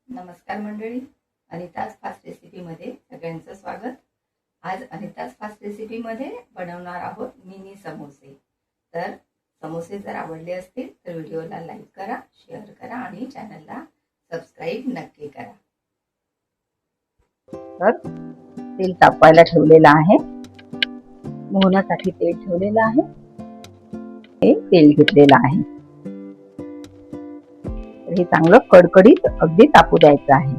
नमस्कार मंडळी, अनिताज फास्ट रेसिपीमध्ये सगळ्यांचं स्वागत. आज अनिताज फास्ट रेसिपीमध्ये बनवणार आहोत मिनी समोसे. तर समोसे जर आवडले असतील तर व्हिडिओला लाईक करा, शेअर करा आणि चॅनलला सबस्क्राईब नक्की करा. तर तेल तापवायला ठेवलेलं आहे. मोहनासाठी तेल ठेवलेलं आहे. हे तेल घेतलेलं आहे. हे चांगलं कडकडीत अगदी तापू द्यायचं आहे.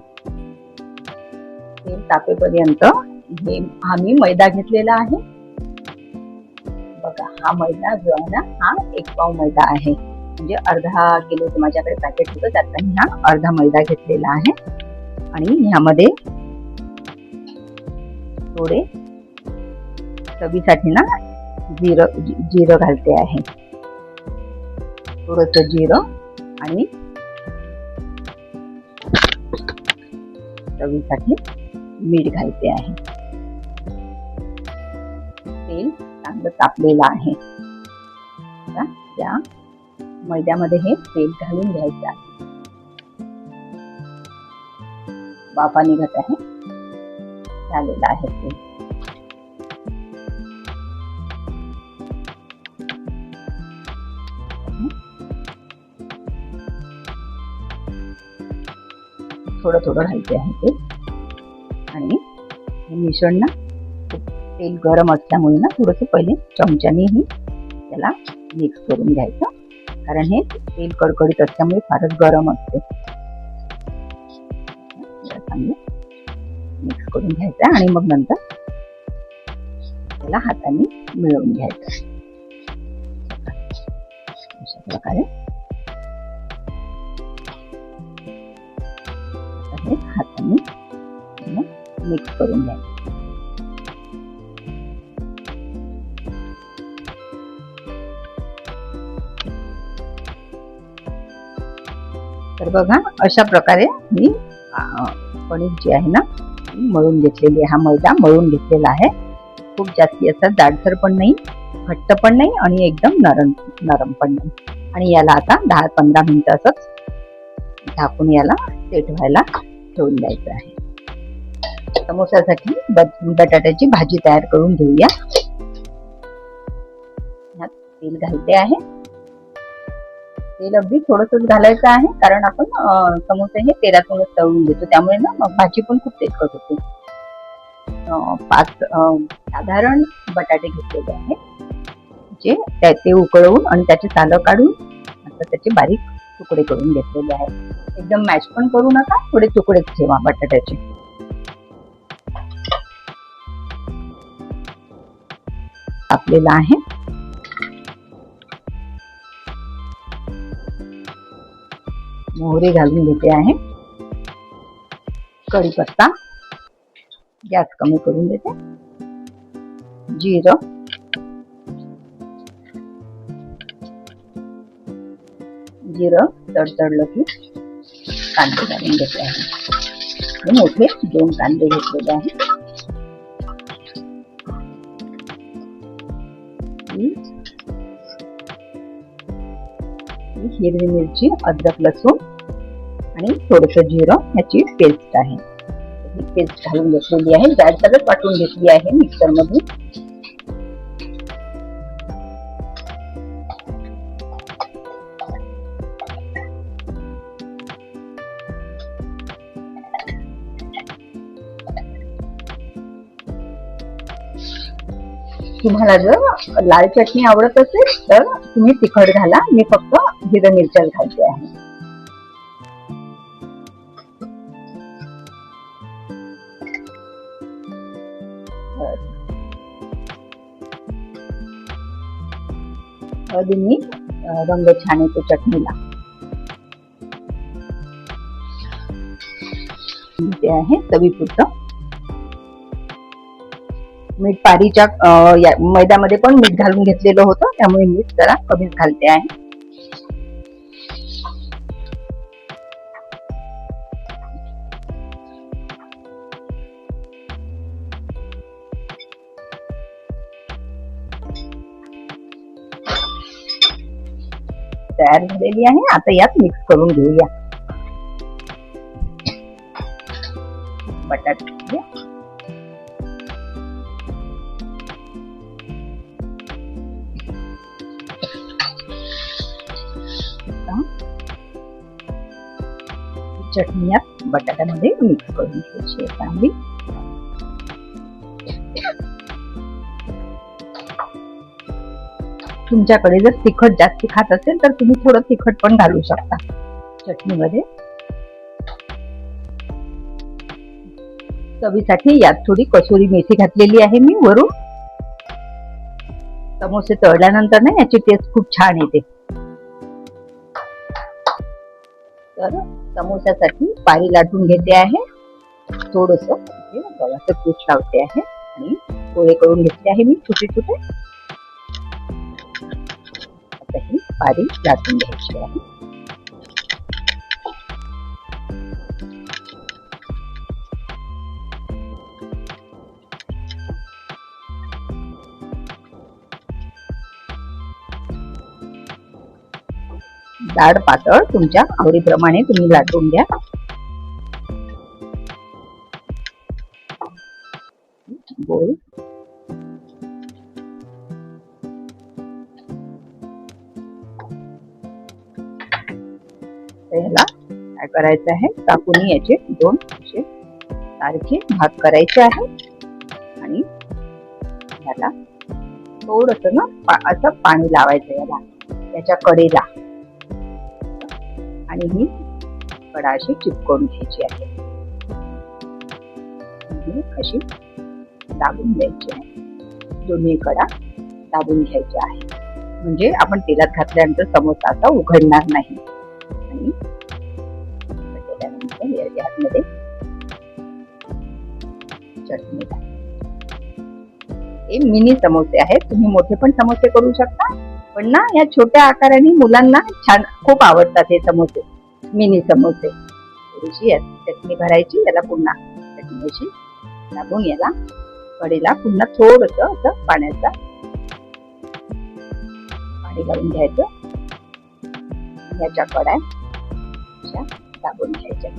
तेल तापेपर्यंत हा मी मैदा घेतलेला आहे. बघा, हा मैदा जो आहे ना, हा 1 पाव मैदा आहे. म्हणजे अर्धा किलोचं माझ्याकडे पॅकेट होतं, त्यातला मी हा अर्धा मैदा घेतलेला आहे. आणि ह्यामध्ये थोडे चवीसाठी ना जिरं घालते आहे. थोडंसं जिरं आणि चवीसाठी मीठ घालते आहे. तेल चांगलं तापलेलं आहे. या मैद्यामध्ये हे तेल घालून घ्यायचं आहे. वाफा निघत आहे. झालेलं आहे तेल. थोडं थोडं घालते आहे ते. आणि हे मिश्रण ना, तेल गरम असल्यामुळे ना थोडंसं पहिले चमच्यानेही त्याला मिक्स करून घ्यायचं. कारण हे तेल कडकडीत असल्यामुळे फारच गरम असते. चांगलं मिक्स करून घ्यायचं आणि मग नंतर त्याला हाताने मिळवून घ्यायचं. अशा प्रकारे हाताने मिक्स करून घ्यायचं. तर बघा, अशा प्रकारे मी कणिक जी आहे ना मळून घेतलेली. हा मैदा मळून घेतलेला आहे. खूप जास्ती असं जाडसर पण नाही, घट्ट पण नाही आणि एकदम नरम पण नाही. आणि याला आता 10-15 मिनिटं असंच झाकून याला सेट व्हायला ठेवून द्यायचं आहे. समोसासाठी बटाट्याची भाजी तयार करून घेऊया. ह्यात तेल घालते आहे. तेल अगदी थोडंसंच घालायचं आहे, कारण आपण समोसे हे तेलातूनच तळून घेतो, त्यामुळे ना मग भाजी पण खूप तेलकट होते. 5 साधारण बटाटे घेतलेले आहेत, जे ते उकळवून आणि त्याची सालं काढून आता त्याचे बारीक तुकडे करून घेतलेले आहेत. एकदम मॅश पण करू नका, थोडे तुकडेच ठेवा बटाट्याचे. आपल्याला आहे मोहरी घालून घेते आहे. कढीपत्ता गॅस कमी करून देते. जिरं, तडतडलं की कांदे घालून घेतले आहे. मोठे 2 कांदे घेतलेले आहेत. हिरवी मिरची, अद्रक, लसूण आणि थोडंसं जिरं याची पेस्ट आहे. ही पेस्ट घालून घेतलेली आहे. जाडसरच वाटून घेतली आहे मिक्सर मधून. तुम्हाला जर लाल चटणी आवडत असेल तर तुम्ही तिखट घाला. मी फक्त हिरव्या मिरच्याच घालते आहे. मी रंग छान येतो चटणीला. ते आहे चवीपुरतं मीठ. पारीच्या मैद्यामध्ये पण मीठ घालून घेतलेलं होतं, त्यामुळे मीठ जरा कमीच घालते आहे. तयार झालेली आहे. आता यात मिक्स करून घेऊया. बटाटे घालूया. चटणी या बटाट्यामध्ये मिक्स करून घ्यायची आहे चांगली. तुमच्याकडे जर तिखट जास्त खात असेल तर तुम्ही थोडं तिखट पण घालू शकता चटणीमध्ये. चवीसाठी यात थोडी कसुरी मेथी घातलेली आहे मी वरून. समोसे तळल्यानंतर ना याची टेस्ट खूप छान येते. तर समोस्यासाठी पारी लाटून घेते आहे. थोडस गव्हाचं पीठ लावते आहे आणि पोळे करून घेतले आहे मी छोटे छोटे. आता ही पारी लाटून घ्यायची आहे. जाड पातळ तुमच्या आवडीप्रमाणे तुम्ही लाटून घ्या. गोल याला काय करायचं आहे, कापून याचे दोन असे सारखे भाग करायचे आहेत आणि याला थोडस ना असं पाणी लावायचं याला याच्या कडेला आणि ही कडा अशी चिपकवून घ्यायची आहे. अशी दाबून द्यायची आहे. दोन्ही कडा दाबून घ्यायच्या आहे म्हणजे आपण तेलात घातल्यानंतर समोसा असा उघडणार नाही. आणि त्यानंतर यामध्ये चटणी. हे मिनी समोसे आहेत. तुम्ही मोठे पण समोसे करू शकता पण ना या छोट्या आकाराने मुलांना छान खूप आवडतात हे समोसे, मिनी समोसे. थोडीशी चटणी भरायची याला, पुन्हा चटणी अशी दाबून याला कडेला पुन्हा थोडस असं पाण्याचा पाणी लावून घ्यायचं. याच्या कड्या अशा दाबून घ्यायच्या.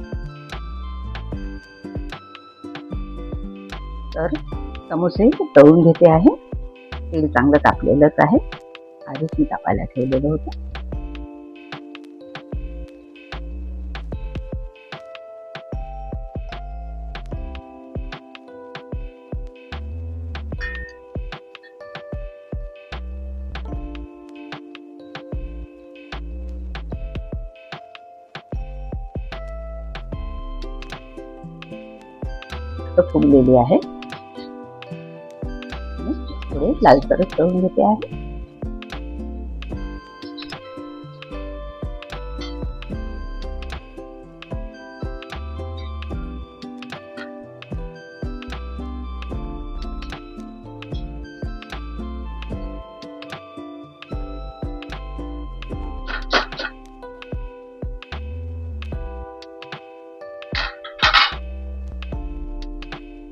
तर समोसे तळून घेते आहे. तेल चांगलं तापलेलंच आहे. आधीच मी तापायला ठेवलेलं होतं. फुगलेली आहे. थोडे लालसरच तळून घेते आहे.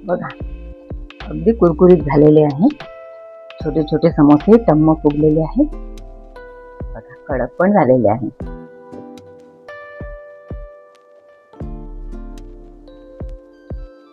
बघा अगदी कुरकुरीत झालेले आहेत. छोटे छोटे समोसे टम्म फुगलेले आहेत. बघा कडक पण झालेले आहेत.